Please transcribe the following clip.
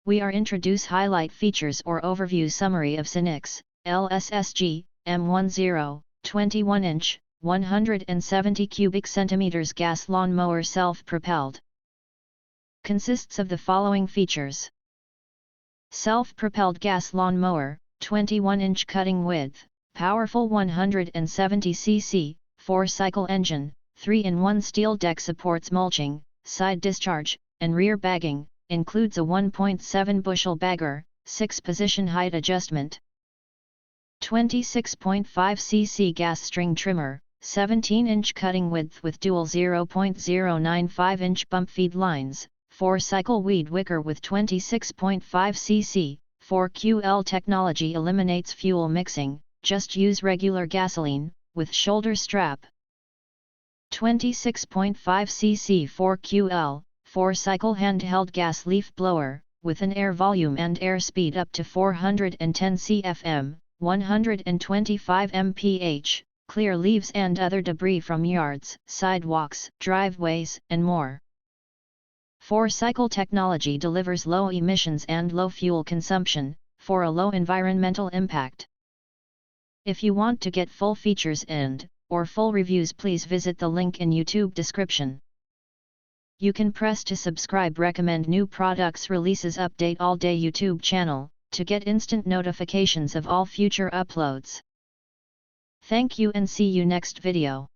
we are introduce highlight features or overview summary of SENIX LSSG-M10, 21-inch, 170 cubic centimeters gas lawn mower self-propelled. Consists of the following features. Self-propelled gas lawn mower, 21-inch cutting width, powerful 170 cc, 4-cycle engine, 3-in-1 steel deck supports mulching, side discharge, and rear bagging, includes a 1.7 bushel bagger, 6-position height adjustment. 26.5 cc gas string trimmer, 17-inch cutting width with dual 0.095-inch bump feed lines, 4-cycle weed wicker with 26.5 cc, 4QL technology eliminates fuel mixing, just use regular gasoline, with shoulder strap. 26.5 cc 4QL, 4-cycle handheld gas leaf blower, with an air volume and air speed up to 410 cfm, 125 mph, clear leaves and other debris from yards, sidewalks, driveways, and more. 4-cycle technology delivers low emissions and low fuel consumption, for a low environmental impact. If you want to get full features or full reviews, please visit the link in YouTube description. You can press to subscribe, recommend new products releases, update all day YouTube channel, to get instant notifications of all future uploads. Thank you and see you next video.